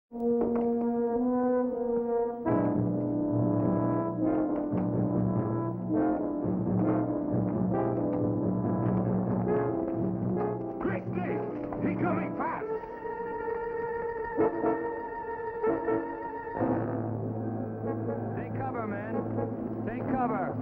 Quick, Snake! He's coming fast! Take cover, men. Take cover.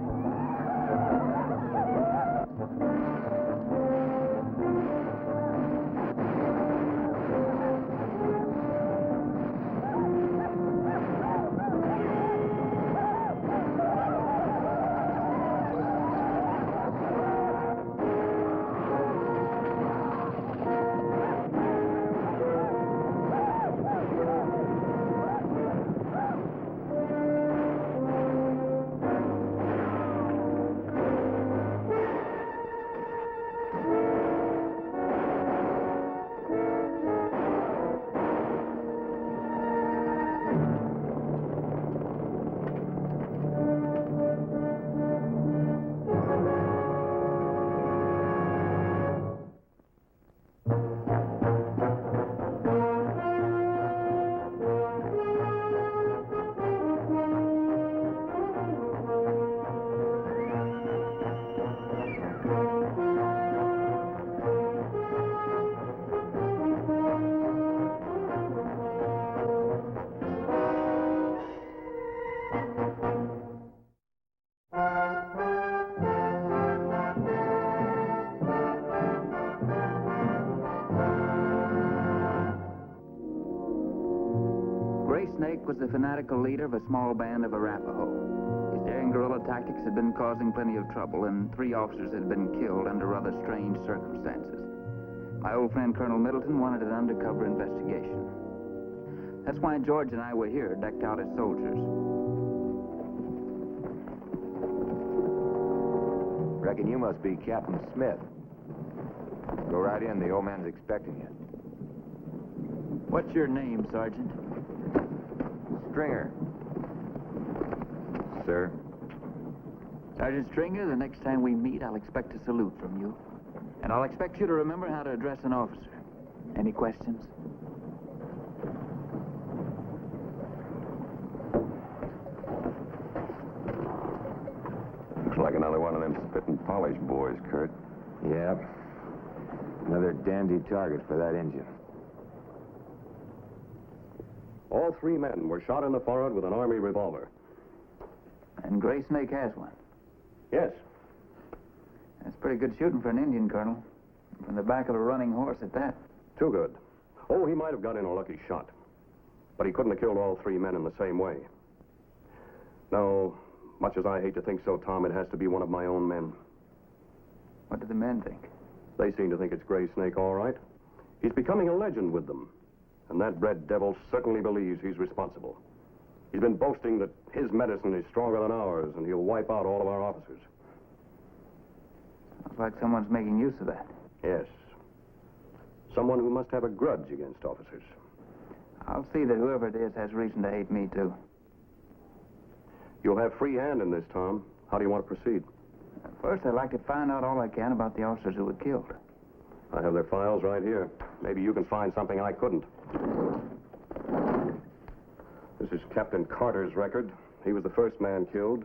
Snake was the fanatical leader of a small band of Arapaho. His daring guerrilla tactics had been causing plenty of trouble, and 3 officers had been killed under rather strange circumstances. My old friend Colonel Middleton wanted an undercover investigation. That's why George and I were here, decked out as soldiers. Reckon you must be Captain Smith. Go right in, the old man's expecting you. What's your name, Sergeant? Stringer. Sir? Sergeant Stringer, the next time we meet, I'll expect a salute from you. And I'll expect you to remember how to address an officer. Any questions? Looks like another one of them spit and polish boys, Kurt. Yeah. Another dandy target for that engine. All 3 men were shot in the forehead with an Army revolver. And Gray Snake has one. Yes. That's pretty good shooting for an Indian, Colonel. From the back of a running horse at that. Too good. Oh, he might have got in a lucky shot. But he couldn't have killed all 3 men in the same way. No, much as I hate to think so, Tom, it has to be one of my own men. What do the men think? They seem to think it's Gray Snake, all right. He's becoming a legend with them. And that red devil certainly believes he's responsible. He's been boasting that his medicine is stronger than ours, and he'll wipe out all of our officers. Sounds like someone's making use of that. Yes. Someone who must have a grudge against officers. I'll see that whoever it is has reason to hate me, too. You'll have free hand in this, Tom. How do you want to proceed? First, I'd like to find out all I can about the officers who were killed. I have their files right here. Maybe you can find something I couldn't. This is Captain Carter's record. He was the first man killed.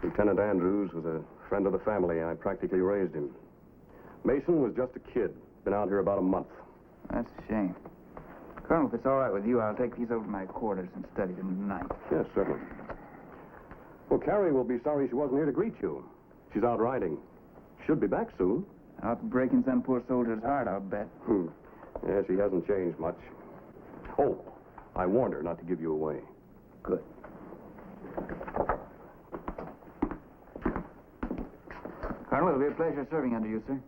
Lieutenant Andrews was a friend of the family. I practically raised him. Mason was just a kid. Been out here about a month. That's a shame. Colonel, if it's all right with you, I'll take these over to my quarters and study them tonight. Yes, certainly. Well, Carrie will be sorry she wasn't here to greet you. She's out riding. Should be back soon. Out breaking some poor soldier's heart, I'll bet. Yeah, she hasn't changed much. Oh, I warned her not to give you away. Good. Colonel, it'll be a pleasure serving under you, sir.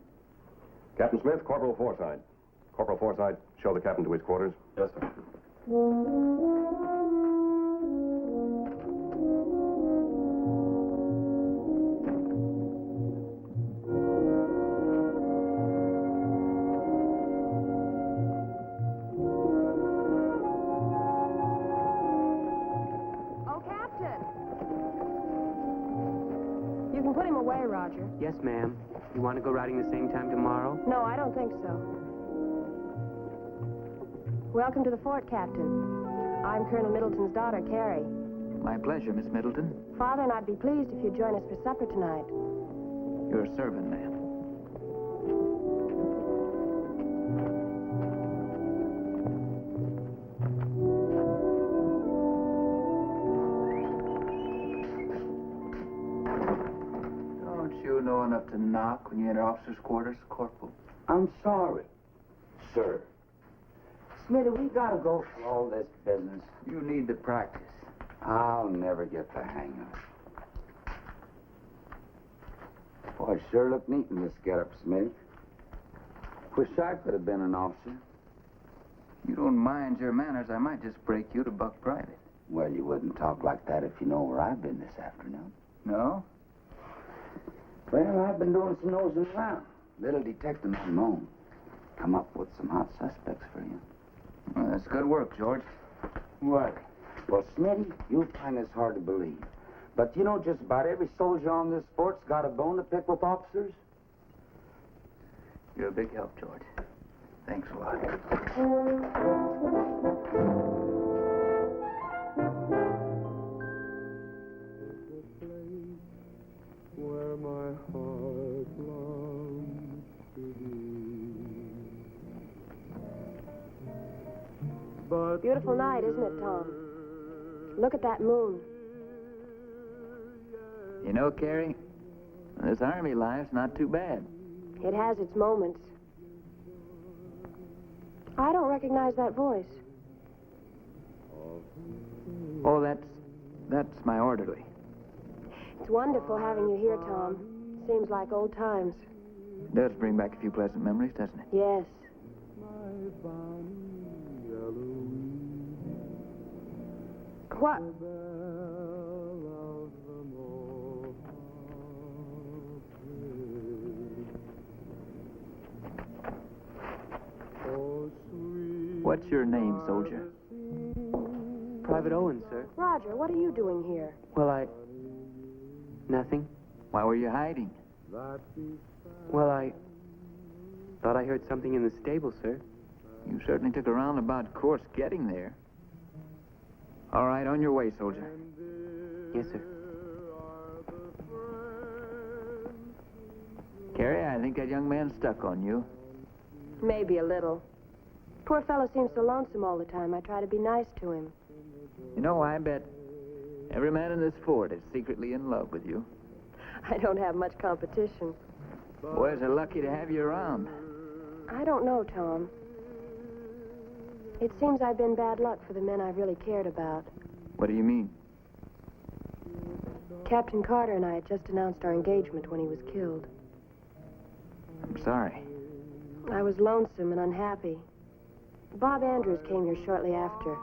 Captain Smith, Corporal Forsythe. Corporal Forsythe, show the captain to his quarters. Yes, sir. Put him away, Roger. Yes, ma'am. You want to go riding the same time tomorrow? No, I don't think so. Welcome to the fort, Captain. I'm Colonel Middleton's daughter, Carrie. My pleasure, Miss Middleton. Father and I'd be pleased if you'd join us for supper tonight. You're a servant, ma'am. Don't you know enough to knock when you enter officers' quarters, Corporal? I'm sorry, sir. Smitty, we gotta go through all this business. You need the practice. I'll never get the hang of it. Boy, sure look neat in this getup, Smith. Wish I could have been an officer. You don't mind your manners, I might just break you to buck private. Well, you wouldn't talk like that if you know where I've been this afternoon. No? Well, I've been doing some nosing around. Little detective on my own. Come up with some hot suspects for you. Well, that's good work, George. What? Well, Smitty, you'll find this hard to believe. But you know, just about every soldier on this fort's got a bone to pick with officers. You're a big help, George. Thanks a lot. Where my heart longs to be. But Beautiful night, isn't it, Tom? Look at that moon. You know, Carrie, this Army life's not too bad. It has its moments. I don't recognize that voice. Oh, that's my orderly. It's wonderful having you here, Tom. Seems like old times. It does bring back a few pleasant memories, doesn't it? Yes. What? What's your name, soldier? Private Owen, sir. Roger, what are you doing here? Well, Nothing. Why were you hiding? Well, I thought I heard something in the stable, sir. You certainly took a roundabout course getting there. All right, on your way, soldier. Yes, sir. Carrie, I think that young man's stuck on you. Maybe a little. Poor fellow seems so lonesome all the time. I try to be nice to him. You know, I bet every man in this fort is secretly in love with you. I don't have much competition. Boys are lucky to have you around. I don't know, Tom. It seems I've been bad luck for the men I've really cared about. What do you mean? Captain Carter and I had just announced our engagement when he was killed. I'm sorry. I was lonesome and unhappy. Bob Andrews came here shortly after.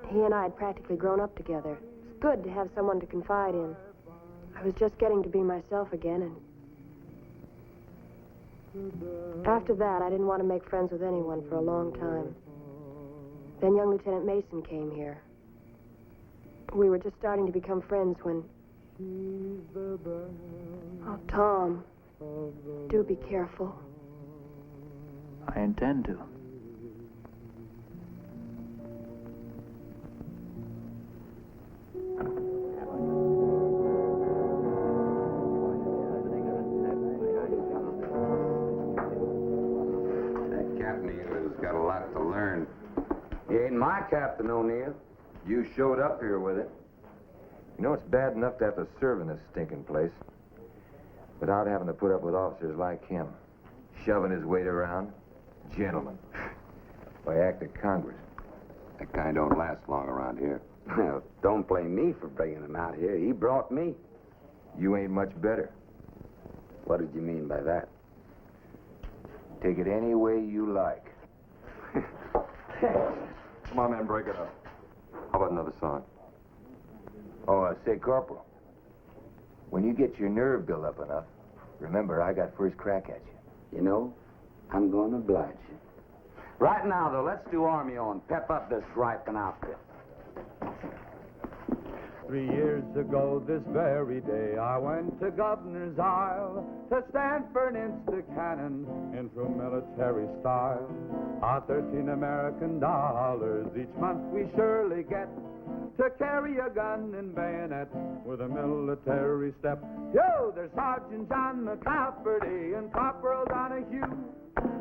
He and I had practically grown up together. It's good to have someone to confide in. I was just getting to be myself again, and after that, I didn't want to make friends with anyone for a long time. Then young Lieutenant Mason came here. We were just starting to become friends when... Oh, Tom, do be careful. I intend to. That captain of yours has got a lot to learn. He ain't my captain, O'Neill. You showed up here with it. You know, it's bad enough to have to serve in this stinking place without having to put up with officers like him, shoving his weight around. Gentlemen. By act of Congress. That kind don't last long around here. Well, don't blame me for bringing him out here. He brought me. You ain't much better. What did you mean by that? Take it any way you like. Come on, man, break it up. How about another song? Oh, say, Corporal, when you get your nerve built up enough, remember, I got first crack at you. You know, I'm going to oblige you. Right now, though, let's do Army on. Pep up this rifling outfit. 3 years ago this very day, I went to Governor's Isle to stand for an instant cannon in true military style. Our 13 American dollars each month we surely get to carry a gun and bayonet with a military step. Yo, there's Sergeant John McCafferty and Corporal Donahue.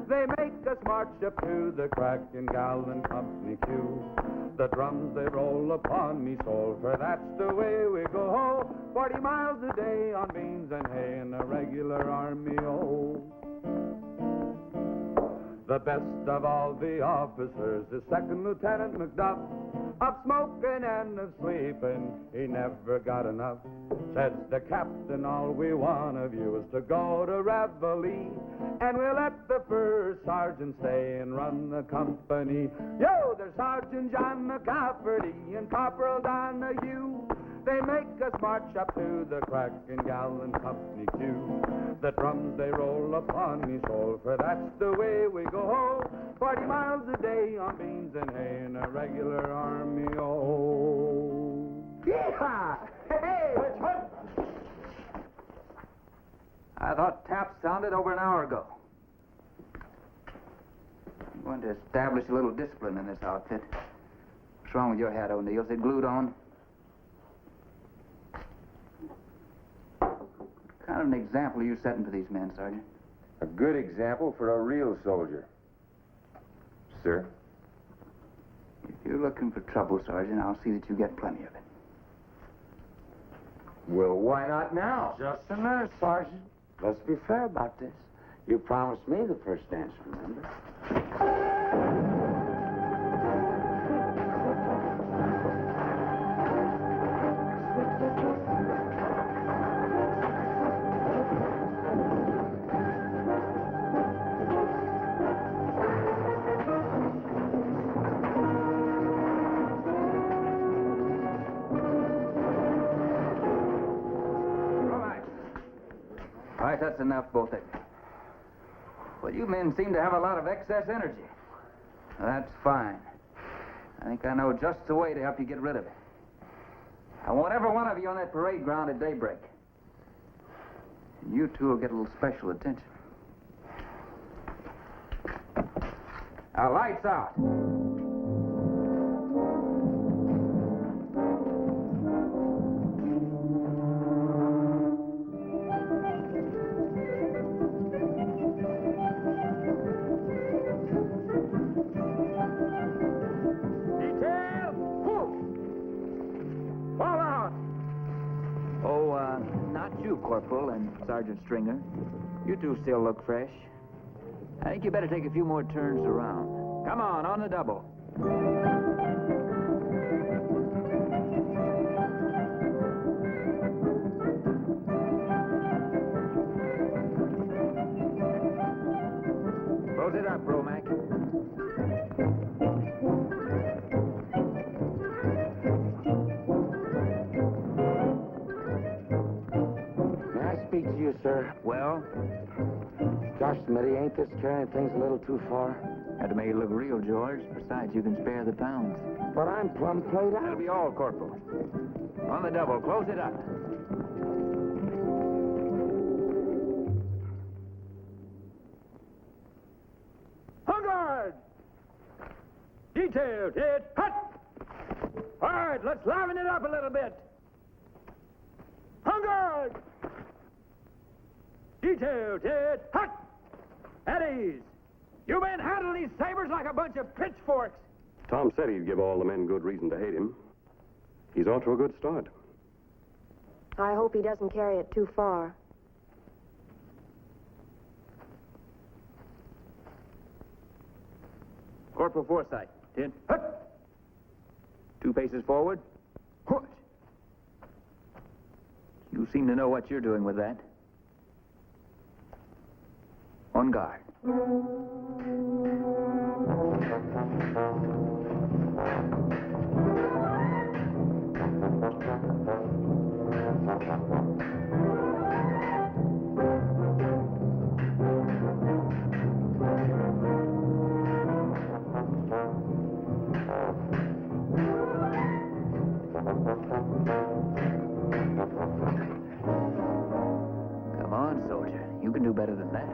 They make us march up to the cracking gallant company queue. The drums they roll upon me soul, for that's the way we go. 40 miles a day on beans and hay in a regular army, oh. The best of all the officers is Second Lieutenant McDuff. Of smoking and of sleeping, he never got enough. Says the captain, all we want of you is to go to Reveille, and we'll let the first sergeant stay and run the company. Yo, there's Sergeant John McCafferty and Corporal Donahue. They make us march up to the cracking gallant company queue. The drums they roll upon me soul, for that's the way we go. 40 miles a day on beans and hay in a regular army, oh. Yeehaw! Hey, I thought taps sounded over an hour ago. I'm going to establish a little discipline in this outfit. What's wrong with your hat, O'Neill? Is it glued on? What kind of an example are you setting for these men, Sergeant? A good example for a real soldier. Sir? If you're looking for trouble, Sergeant, I'll see that you get plenty of it. Well, why not now? Just a minute, Sergeant. Let's be fair about this. You promised me the first dance, remember? All right, that's enough, both of you. Well, you men seem to have a lot of excess energy. That's fine. I think I know just the way to help you get rid of it. I want every one of you on that parade ground at daybreak. And you two will get a little special attention. Now, lights out. Corporal and Sergeant Stringer. You two still look fresh. I think you better take a few more turns around. Come on the double. Close it up, Romack. Speak to you, sir. Well? Gosh, Smitty, ain't this carrying things a little too far? Had to make it look real, George. Besides, you can spare the pounds. But I'm plumb played out. That'll be all, Corporal. On the double, close it up. On guard! Detail, hit, hut! All right, let's liven it up a little bit. On guard! Detail, hit, hut! At ease. You men handle these sabers like a bunch of pitchforks. Tom said he'd give all the men good reason to hate him. He's off to a good start. I hope he doesn't carry it too far. Corporal Forsythe. 10. Hut! 2 paces forward. Push. You seem to know what you're doing with that. On guard. Come on, soldier. You can do better than that.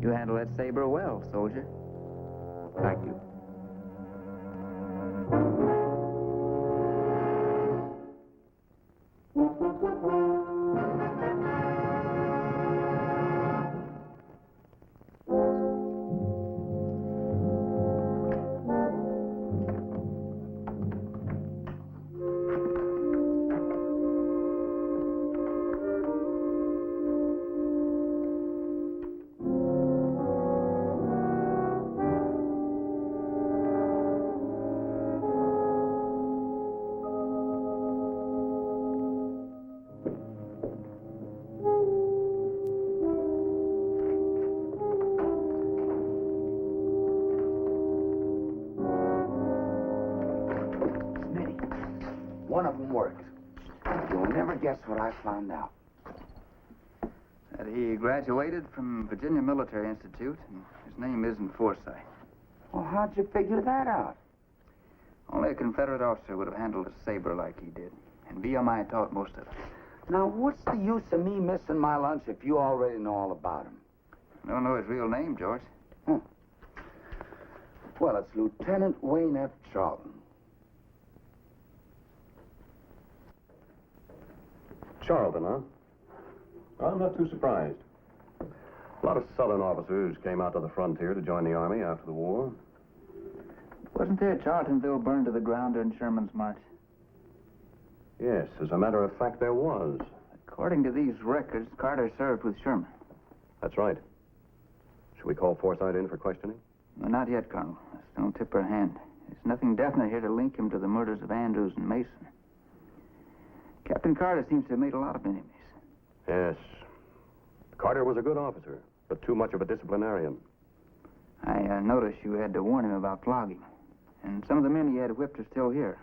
You handle that saber well, soldier. Thank you. One of them worked. You'll never guess what I found out. That he graduated from Virginia Military Institute, and his name isn't Forsyth. Well, how'd you figure that out? Only a Confederate officer would have handled a saber like he did, and VMI taught most of it. Now, what's the use of me missing my lunch if you already know all about him? I don't know his real name, George. Well, it's Lieutenant Wayne F. Charlton. Charlton, huh? I'm not too surprised. A lot of Southern officers came out to the frontier to join the Army after the war. Wasn't there Charltonville burned to the ground during Sherman's march? Yes, as a matter of fact, there was. According to these records, Carter served with Sherman. That's right. Should we call Forsyth in for questioning? No, not yet, Colonel. Let's don't tip her hand. There's nothing definite here to link him to the murders of Andrews and Mason. Captain Carter seems to have made a lot of enemies. Yes. Carter was a good officer, but too much of a disciplinarian. I noticed you had to warn him about flogging. And some of the men he had whipped are still here.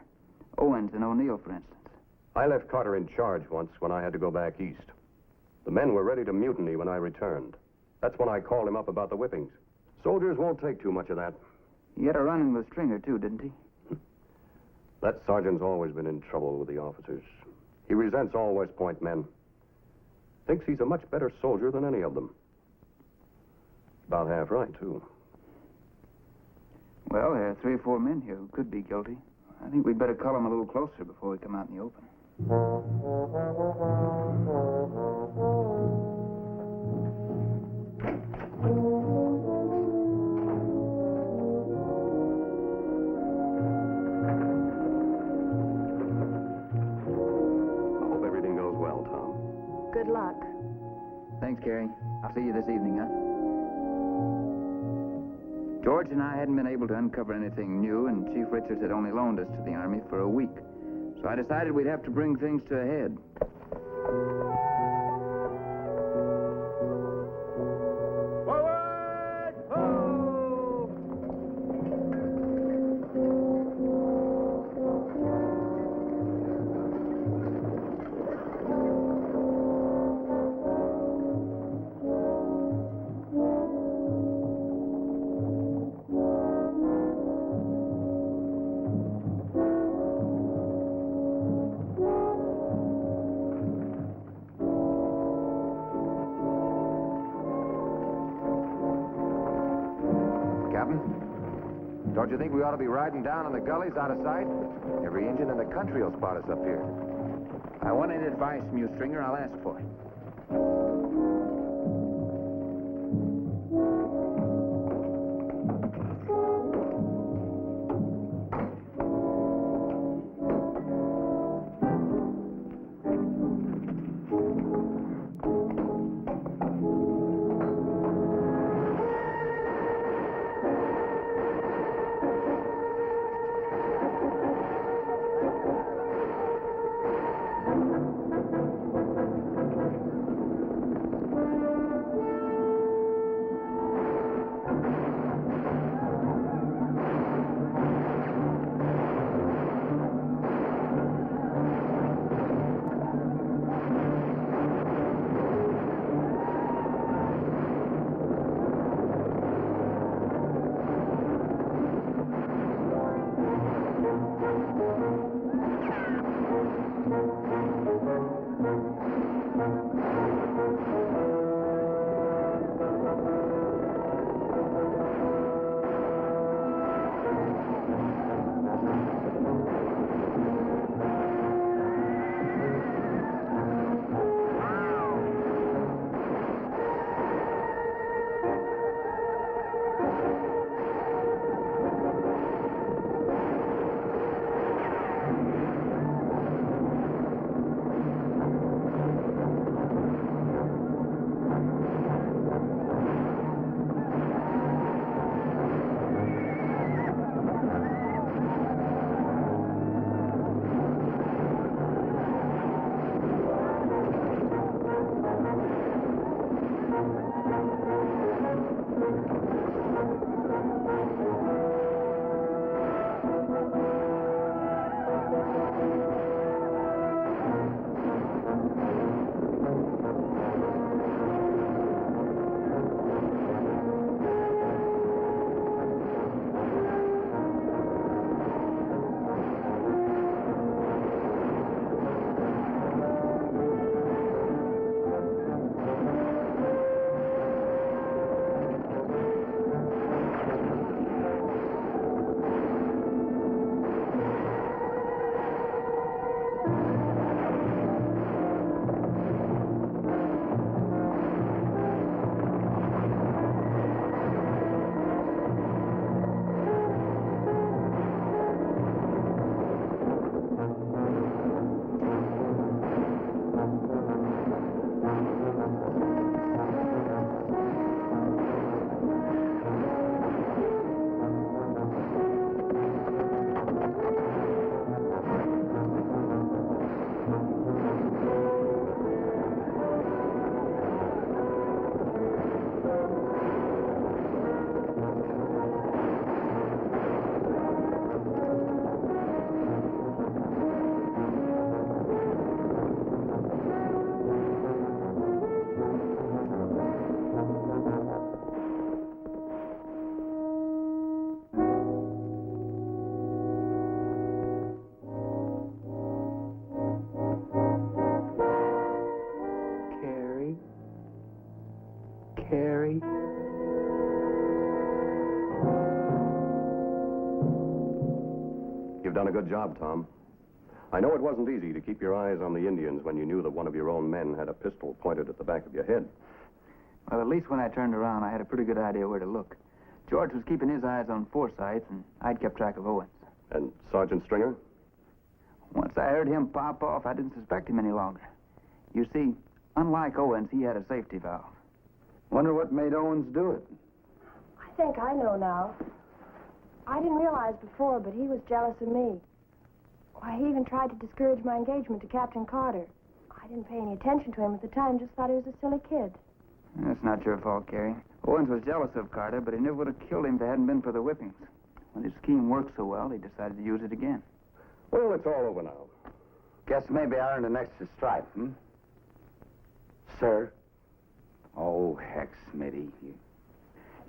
Owens and O'Neill, for instance. I left Carter in charge once when I had to go back east. The men were ready to mutiny when I returned. That's when I called him up about the whippings. Soldiers won't take too much of that. He had a run-in with Stringer, too, didn't he? That sergeant's always been in trouble with the officers. He resents all West Point men. Thinks he's a much better soldier than any of them. About half right, too. Well, there are 3 or 4 men here who could be guilty. I think we'd better call them a little closer before we come out in the open. I hope everything goes well, Tom. Good luck. Thanks, Carrie. I'll see you this evening, huh? George and I hadn't been able to uncover anything new, and Chief Richards had only loaned us to the Army for a week. So I decided we'd have to bring things to a head. Forward! Ho! Captain, don't you think we ought to be riding down in the gullies out of sight? Every engine in the country will spot us up here. I want any advice from you, Stringer. I'll ask for it. You've done a good job, Tom. I know it wasn't easy to keep your eyes on the Indians when you knew that one of your own men had a pistol pointed at the back of your head. Well, at least when I turned around, I had a pretty good idea where to look. George was keeping his eyes on Forsyth, and I'd kept track of Owens. And Sergeant Stringer? Once I heard him pop off, I didn't suspect him any longer. You see, unlike Owens, he had a safety valve. Wonder what made Owens do it. I think I know now. I didn't realize before, but he was jealous of me. Why, he even tried to discourage my engagement to Captain Carter. I didn't pay any attention to him at the time, just thought he was a silly kid. That's not your fault, Carrie. Owens was jealous of Carter, but he never would have killed him if it hadn't been for the whippings. When his scheme worked so well, he decided to use it again. Well, it's all over now. Guess maybe I earned an extra stripe, Sir? Oh, heck, Smitty.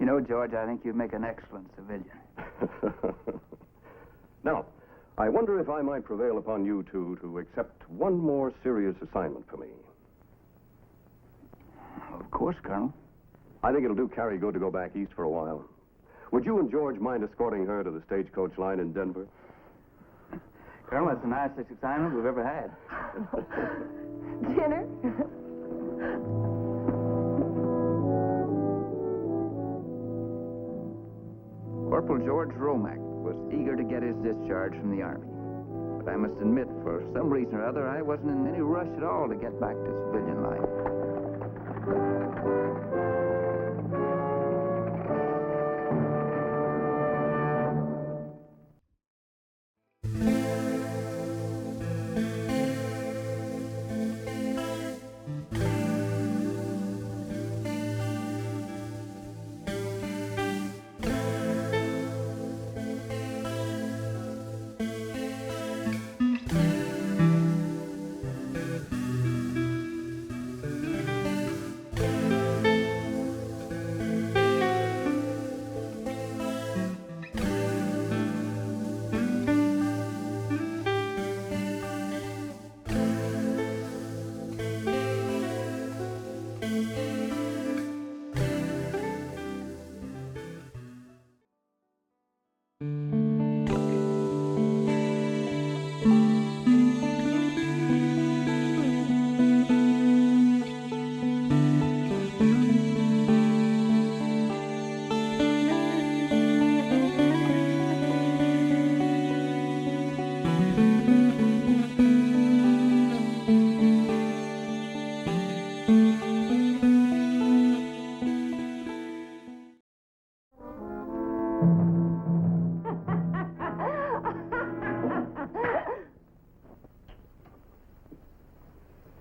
You know, George, I think you'd make an excellent civilian. Now, I wonder if I might prevail upon you two to accept one more serious assignment for me. Of course, Colonel. I think it'll do Carrie good to go back east for a while. Would you and George mind escorting her to the stagecoach line in Denver? Colonel, that's the nicest assignment we've ever had. Dinner? Corporal George Romack was eager to get his discharge from the Army. But I must admit, for some reason or other, I wasn't in any rush at all to get back to civilian life.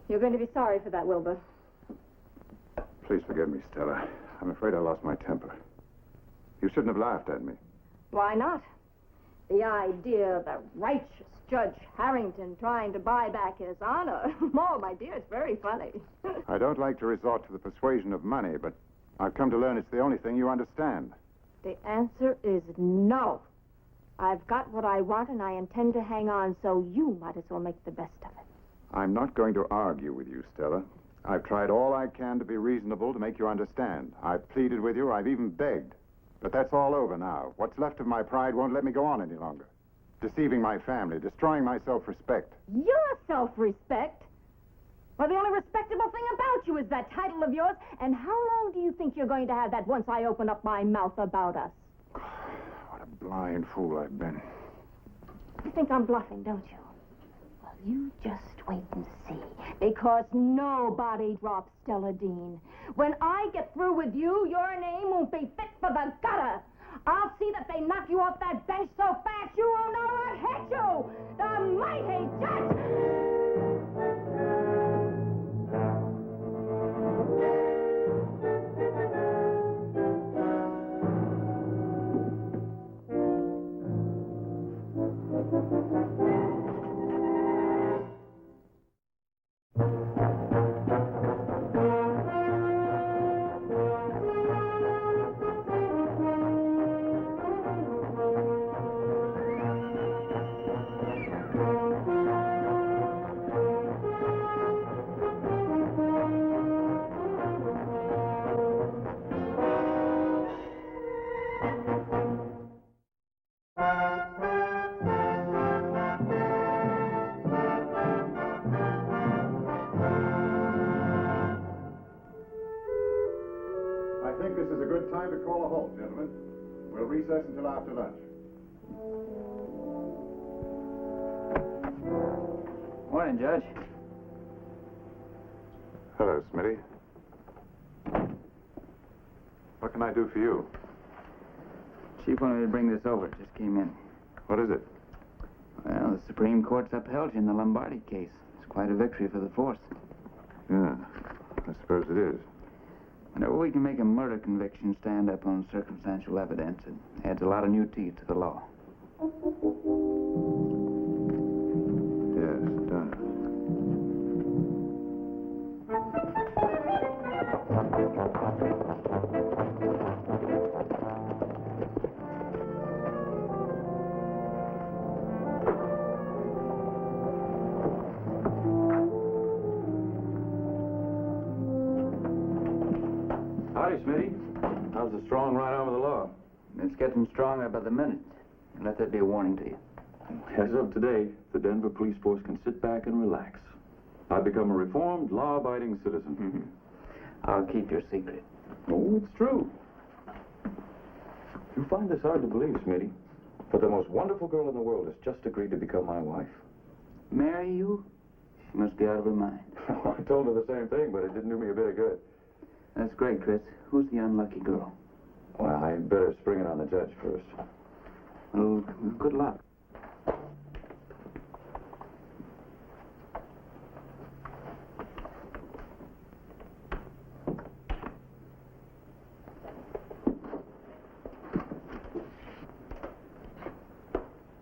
You're going to be sorry for that, Wilbur. Please forgive me, Stella. I'm afraid I lost my temper. You shouldn't have laughed at me. Why not? The idea of the righteous Judge Harrington trying to buy back his honor. Oh, my dear, it's very funny. I don't like to resort to the persuasion of money, but I've come to learn it's the only thing you understand. The answer is no. I've got what I want, and I intend to hang on, so you might as well make the best of it. I'm not going to argue with you, Stella. I've tried all I can to be reasonable to make you understand. I've pleaded with you. I've even begged. But that's all over now. What's left of my pride won't let me go on any longer. Deceiving my family, destroying my self-respect. Your self-respect? Well, the only respectable thing about you is that title of yours. And how long do you think you're going to have that once I open up my mouth about us? What a blind fool I've been. You think I'm bluffing, don't you? Well, you just wait and see. Because nobody drops Stella Dean. When I get through with you, your name won't be fit for the gutter. I'll see that they knock you off that bench so fast you won't know what hit you. The mighty judge. think this is a good time to call a halt, gentlemen. We'll recess until after lunch. Morning, Judge. Hello, Smitty. What can I do for you? Chief wanted me to bring this over. Just came in. What is it? Well, the Supreme Court's upheld you in the Lombardi case. It's quite a victory for the force. Yeah, I suppose it is. Whenever we can make a murder conviction stand up on circumstantial evidence, it adds a lot of new teeth to the law. Yes, it does. Howdy, Smitty. How's the strong right arm of the law? It's getting stronger by the minute. Let that be a warning to you. As of today, the Denver police force can sit back and relax. I've become a reformed, law-abiding citizen. I'll keep your secret. Oh, it's true. You find this hard to believe, Smitty, but the most wonderful girl in the world has just agreed to become my wife. Marry you? She must be out of her mind. I told her the same thing, but it didn't do me a bit of good. That's great, Chris. Who's the unlucky girl? Well, I'd better spring it on the judge first. Well, good luck.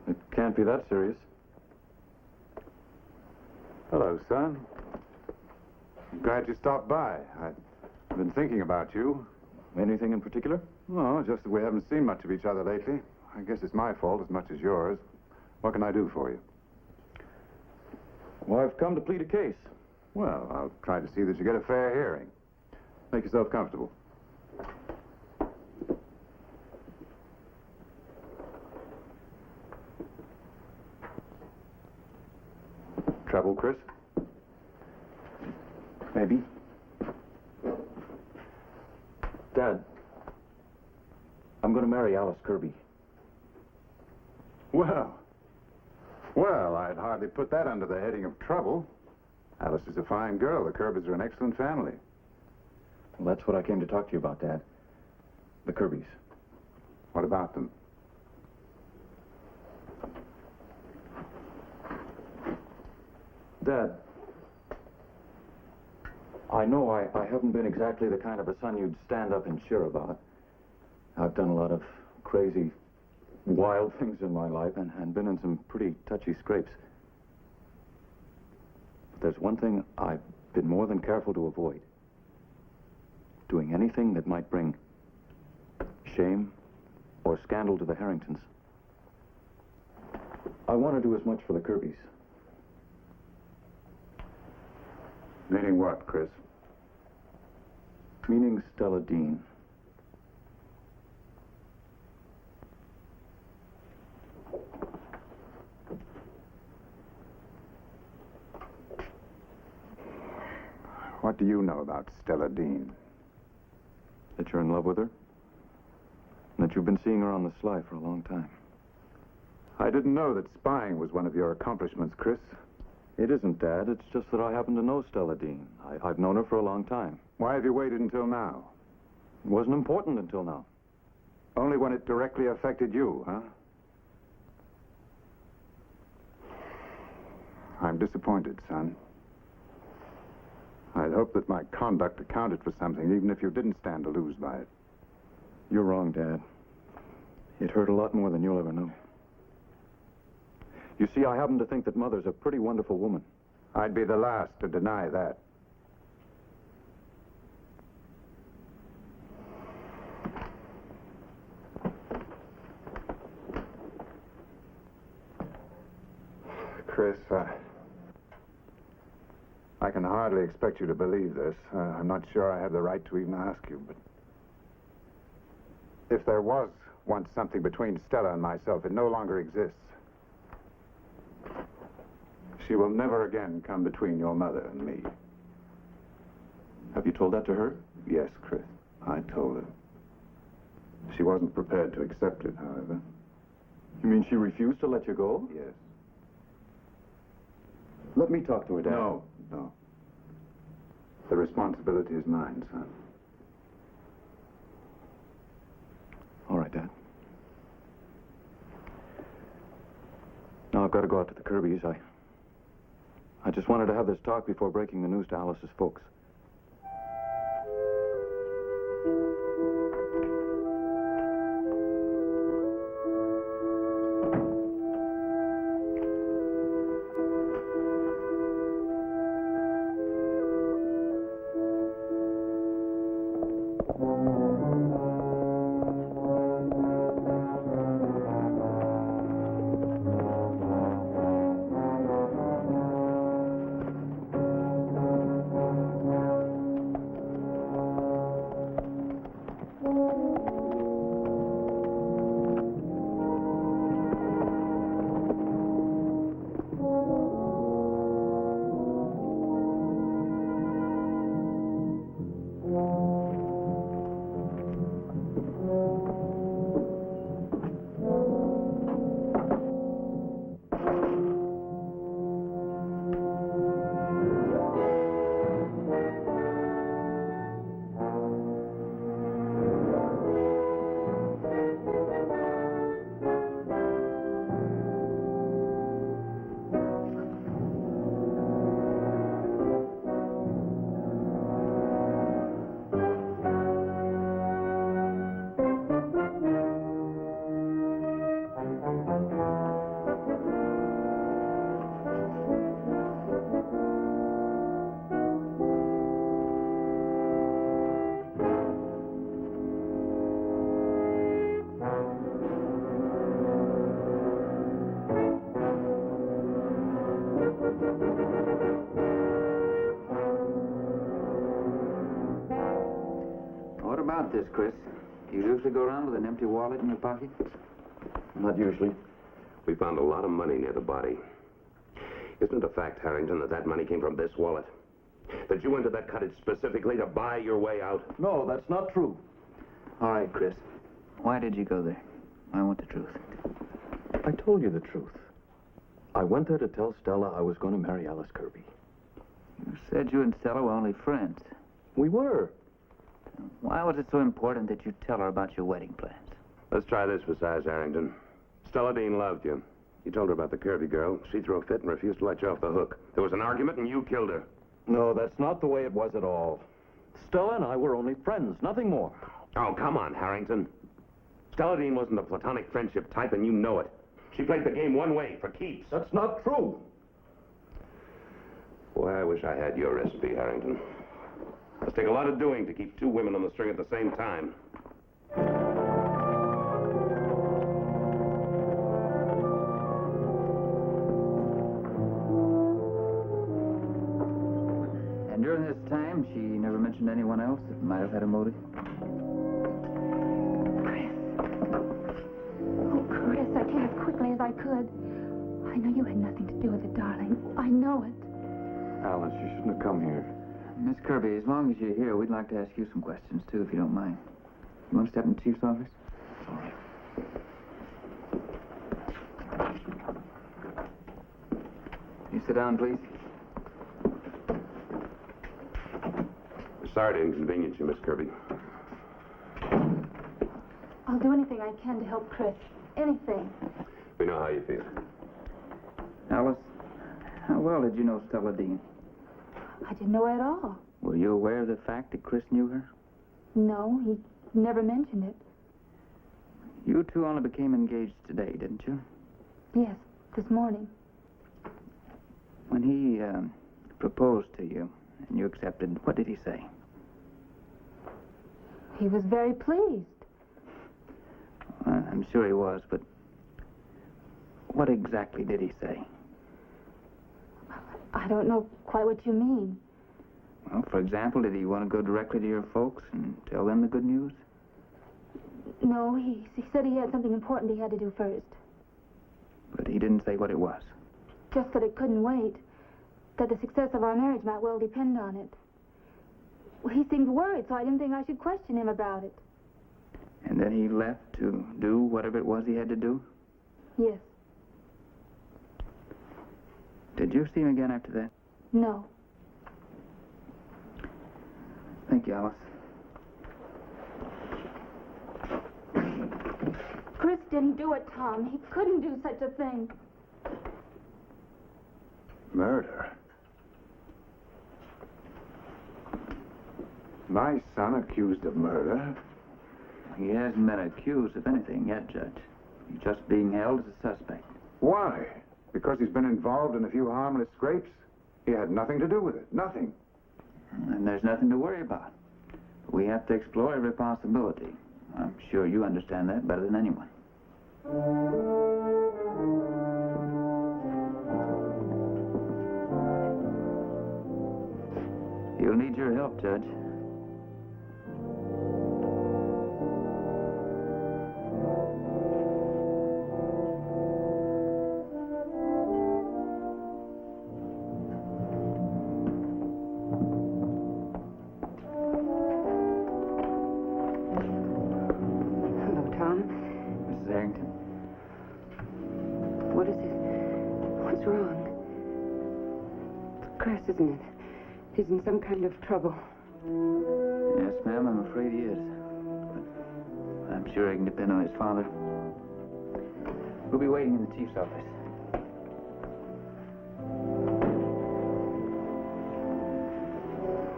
It can't be that serious. Hello, son. I'm glad you stopped by. I've been thinking about you. Anything in particular? No, just that we haven't seen much of each other lately. I guess it's my fault as much as yours. What can I do for you? Well, I've come to plead a case. Well, I'll try to see that you get a fair hearing. Make yourself comfortable. Trouble, Chris? Maybe. Dad, I'm going to marry Alice Kirby. Well, I'd hardly put that under the heading of trouble. Alice is a fine girl. The Kirbys are an excellent family. Well, that's what I came to talk to you about, Dad. The Kirbys. What about them? Dad, I know I haven't been exactly the kind of a son you'd stand up and cheer about. I've done a lot of crazy, wild things in my life and been in some pretty touchy scrapes. But there's one thing I've been more than careful to avoid. Doing anything that might bring shame or scandal to the Harringtons. I want to do as much for the Kirbys. Meaning what, Chris? Meaning Stella Dean. What do you know about Stella Dean? That you're in love with her? And that you've been seeing her on the sly for a long time. I didn't know that spying was one of your accomplishments, Chris. It isn't, Dad. It's just that I happen to know Stella Dean. I've known her for a long time. Why have you waited until now? It wasn't important until now. Only when it directly affected you, huh? I'm disappointed, son. I'd hoped that my conduct accounted for something, even if you didn't stand to lose by it. You're wrong, Dad. It hurt a lot more than you'll ever know. You see, I happen to think that Mother's a pretty wonderful woman. I'd be the last to deny that. Chris, I can hardly expect you to believe this. I'm not sure I have the right to even ask you, but if there was once something between Stella and myself, it no longer exists. She will never again come between your mother and me. Have you told that to her? Yes, Chris. I told her. She wasn't prepared to accept it, however. You mean she refused to let you go? Yes. Let me talk to her, Dad. No. The responsibility is mine, son. All right, Dad. Now I've got to go out to the Kirbys. I just wanted to have this talk before breaking the news to Alice's folks. What about this, Chris? Do you usually go around with an empty wallet in your pocket? Not usually. We found a lot of money near the body. Isn't it a fact, Harrington, that money came from this wallet? That you went to that cottage specifically to buy your way out? No, that's not true. All right, Chris. Why did you go there? I want the truth. I told you the truth. I went there to tell Stella I was going to marry Alice Kirby. You said you and Stella were only friends. We were. Why was it so important that you tell her about your wedding plans? Let's try this for size, Harrington. Stella Dean loved you. You told her about the Kirby girl. She threw a fit and refused to let you off the hook. There was an argument and you killed her. No, that's not the way it was at all. Stella and I were only friends, nothing more. Oh, come on, Harrington. Stella Dean wasn't a platonic friendship type, and you know it. She played the game one way, for keeps. That's not true. Boy, I wish I had your recipe, Harrington. It must take a lot of doing to keep two women on the string at the same time. And during this time, she never mentioned anyone else that might have had a motive? Chris, I came as quickly as I could. I know you had nothing to do with it, darling. I know it. Alice, you shouldn't have come here. Miss Kirby, as long as you're here, we'd like to ask you some questions, too, if you don't mind. You want to step in the chief's office? All right. You sit down, please. Sorry to inconvenience you, Miss Kirby. I'll do anything I can to help Chris. Anything. We know how you feel. Alice, how well did you know Stella Dean? I didn't know her at all. Were you aware of the fact that Chris knew her? No, he never mentioned it. You two only became engaged today, didn't you? Yes, this morning. When he proposed to you and you accepted, what did he say? He was very pleased. I'm sure he was, but what exactly did he say? I don't know quite what you mean. Well, for example, did he want to go directly to your folks and tell them the good news? No, he said he had something important he had to do first. But he didn't say what it was. Just that it couldn't wait. That the success of our marriage might well depend on it. Well, he seemed worried, so I didn't think I should question him about it. And then he left to do whatever it was he had to do? Yes. Did you see him again after that? No. Thank you, Alice. Chris didn't do it, Tom. He couldn't do such a thing. Murder? My son accused of murder? He hasn't been accused of anything yet, Judge. He's just being held as a suspect. Why? Because he's been involved in a few harmless scrapes? He had nothing to do with it. Nothing. And there's nothing to worry about. We have to explore every possibility. I'm sure you understand that better than anyone. You'll need your help, Judge. Hello, Tom. Mrs. Harrington. What is it? What's wrong? It's Chris, isn't it? He's in some kind of trouble. Yes, ma'am, I'm afraid he is. But I'm sure he can depend on his father. We'll be waiting in the chief's office.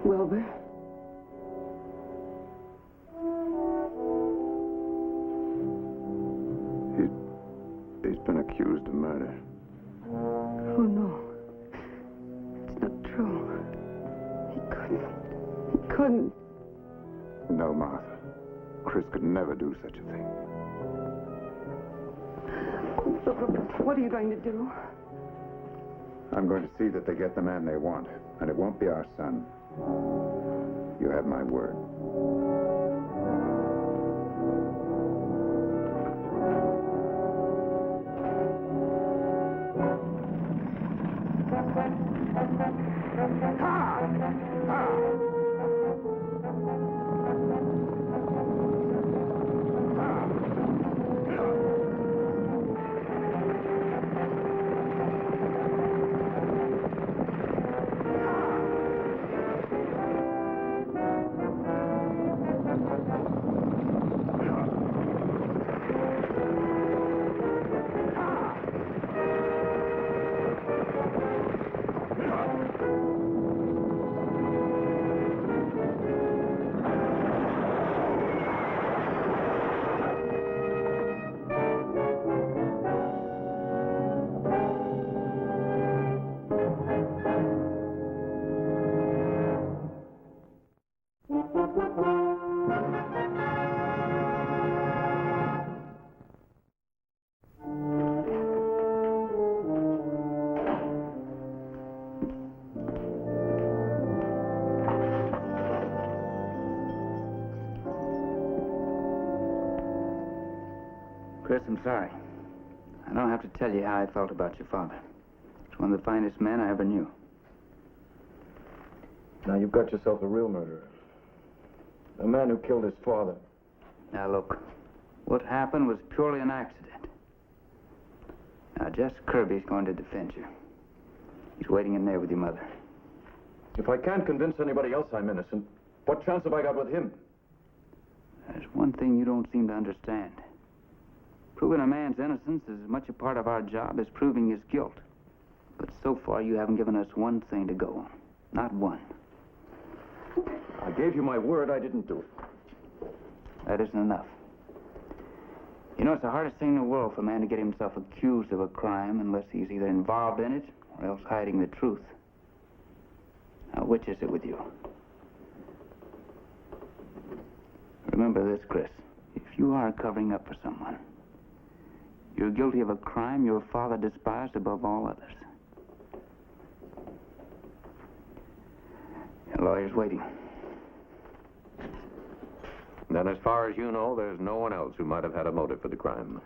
Wilbur? He's been accused of murder. Oh, no. It's not true. He couldn't. No, Martha. Chris could never do such a thing. What are you going to do? I'm going to see that they get the man they want, and it won't be our son. You have my word. Chris, I'm sorry. I don't have to tell you how I felt about your father. He's one of the finest men I ever knew. Now, you've got yourself a real murderer. A man who killed his father. Now, look, what happened was purely an accident. Now, Jess Kirby's going to defend you. He's waiting in there with your mother. If I can't convince anybody else I'm innocent, what chance have I got with him? There's one thing you don't seem to understand. Proving a man's innocence is as much a part of our job as proving his guilt. But so far, you haven't given us one thing to go on. Not one. I gave you my word I didn't do it. That isn't enough. You know, it's the hardest thing in the world for a man to get himself accused of a crime unless he's either involved in it or else hiding the truth. Now, which is it with you? Remember this, Chris. If you are covering up for someone, you're guilty of a crime your father despised above all others. Your lawyer's waiting. Then, as far as you know, there's no one else who might have had a motive for the crime.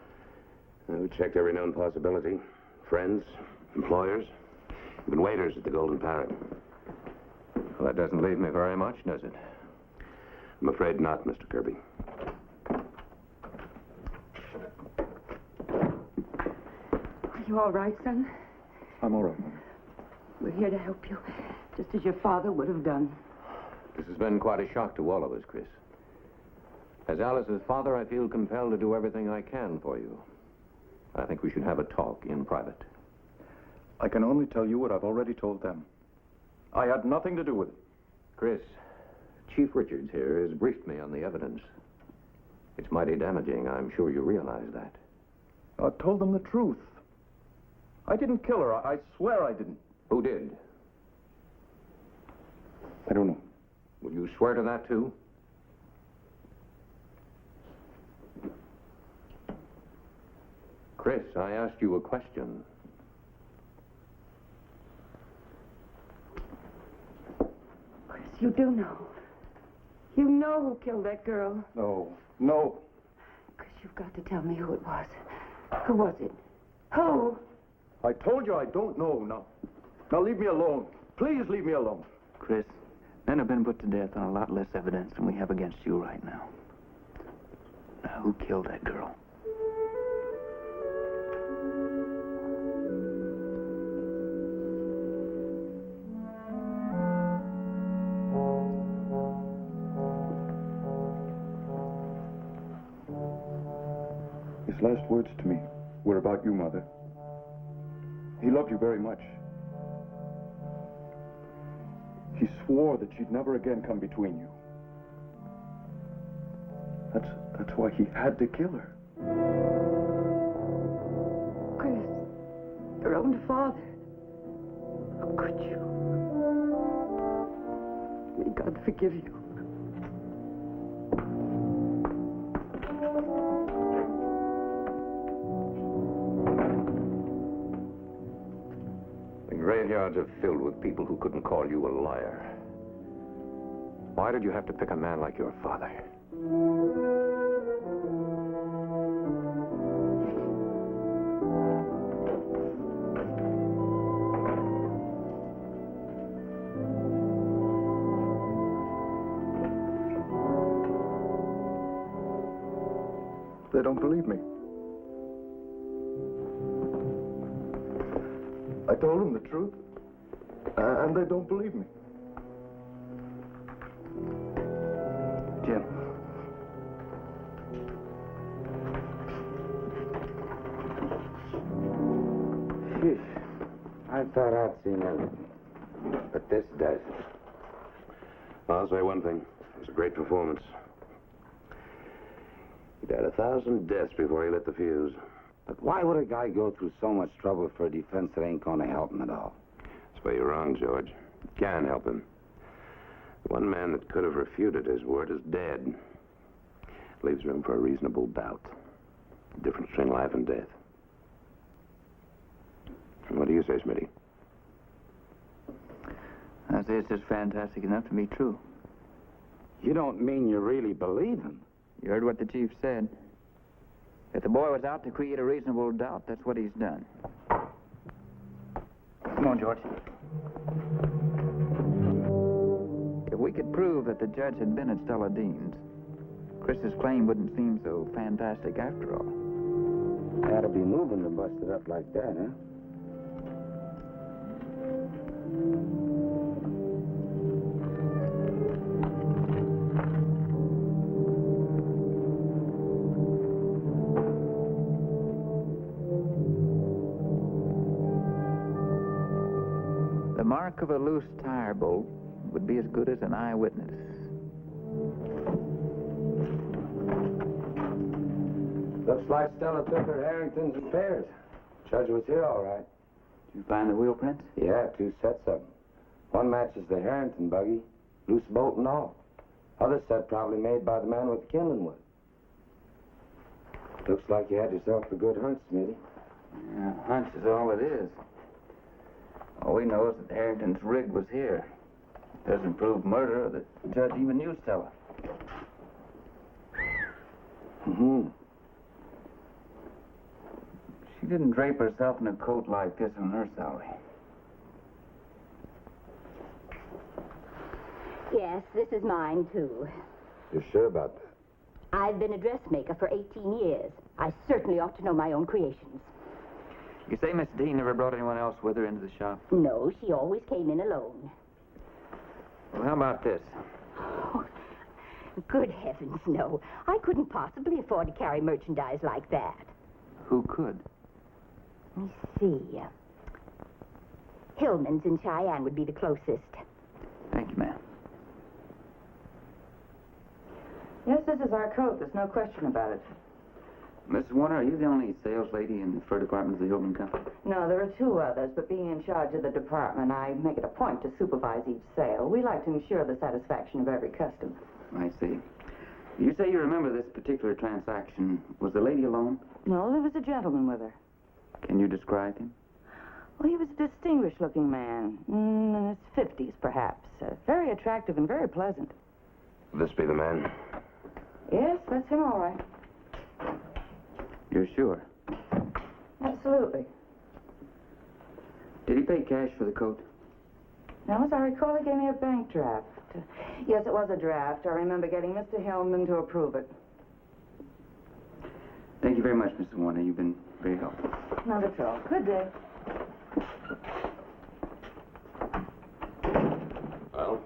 We checked every known possibility. Friends, employers, even waiters at the Golden Parrot. Well, that doesn't leave me very much, does it? I'm afraid not, Mr. Kirby. Are you all right, son? I'm all right, Mother. We're here to help you, just as your father would have done. This has been quite a shock to all of us, Chris. As Alice's father, I feel compelled to do everything I can for you. I think we should have a talk in private. I can only tell you what I've already told them. I had nothing to do with it. Chris, Chief Richards here has briefed me on the evidence. It's mighty damaging. I'm sure you realize that. I told them the truth. I didn't kill her. I swear I didn't. Who did? I don't know. Will you swear to that, too? Chris, I asked you a question. Chris, you do know. You know who killed that girl. No. Chris, you've got to tell me who it was. Who was it? Who? I told you I don't know. Now leave me alone. Please leave me alone. Chris, men have been put to death on a lot less evidence than we have against you right now. Now, who killed that girl? His last words to me were about you, Mother. He loved you very much. He swore that she'd never again come between you. That's why he had to kill her. Chris, your own father. How could you? May God forgive you. The graveyards are filled with people who couldn't call you a liar. Why did you have to pick a man like your father? They don't believe me. I told them the truth, and they don't believe me. Jim. Sheesh. I thought I'd seen everything. But this does it. I'll say one thing. It was a great performance. He'd had 1,000 deaths before he lit the fuse. But why would a guy go through so much trouble for a defense that ain't going to help him at all? That's where you're wrong, George. It can help him. The one man that could have refuted his word is dead. Leaves room for a reasonable doubt. The difference between life and death. And what do you say, Smitty? I say it's just fantastic enough to be true. You don't mean you really believe him? You heard what the chief said. If the boy was out to create a reasonable doubt, that's what he's done. Come on, George. If we could prove that the judge had been at Stella Dean's, Chris's claim wouldn't seem so fantastic after all. Had to be moving to bust it up like that, huh? The mark of a loose tire bolt would be as good as an eyewitness. Looks like Stella took her Harringtons and pears. Judge was here, all right. Did you find the wheel prints? Yeah, 2 sets of them. One matches the Harrington buggy, loose bolt and all. Other set probably made by the man with the kindling wood. Looks like you had yourself a good hunch, Smitty. Yeah, hunch is all it is. All we know is that Harrington's rig was here. Doesn't prove murder or that the judge even knew Stella. Mm-hmm. She didn't drape herself in a coat like this on her salary. Yes, this is mine, too. You're sure about that? I've been a dressmaker for 18 years. I certainly ought to know my own creations. You say Miss Dean never brought anyone else with her into the shop? No, she always came in alone. Well, how about this? Oh, good heavens, no. I couldn't possibly afford to carry merchandise like that. Who could? Let me see. Hillman's in Cheyenne would be the closest. Thank you, ma'am. Yes, this is our coat. There's no question about it. Mrs. Warner, are you the only sales lady in the fur department of the Hillman Company? No, there are two others, but being in charge of the department, I make it a point to supervise each sale. We like to ensure the satisfaction of every customer. I see. You say you remember this particular transaction. Was the lady alone? No, there was a gentleman with her. Can you describe him? Well, he was a distinguished-looking man, in his 50s, perhaps. Very attractive and very pleasant. Will this be the man? Yes, that's him, all right. You're sure? Absolutely. Did he pay cash for the coat? Now, as I recall, he gave me a bank draft. Yes, it was a draft. I remember getting Mr. Hillman to approve it. Thank you very much, Mr. Warner. You've been very helpful. Not at all. Good day. Well,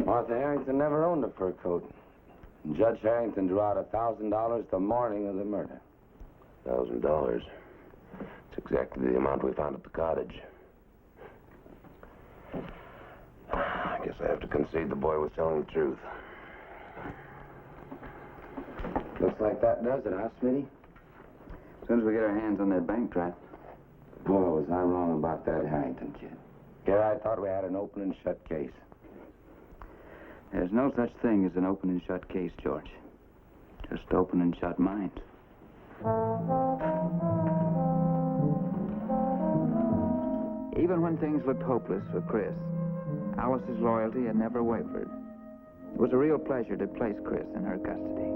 Martha Harrington never owned a fur coat. And Judge Harrington drew out $1,000 the morning of the murder. $1,000. It's exactly the amount we found at the cottage. I guess I have to concede the boy was telling the truth. Looks like that does it, huh, Smitty? As soon as we get our hands on that bank draft. Boy, was I wrong about that Harrington kid. Here I thought we had an open and shut case. There's no such thing as an open and shut case, George. Just open and shut minds. Even when things looked hopeless for Chris, Alice's loyalty had never wavered. It was a real pleasure to place Chris in her custody.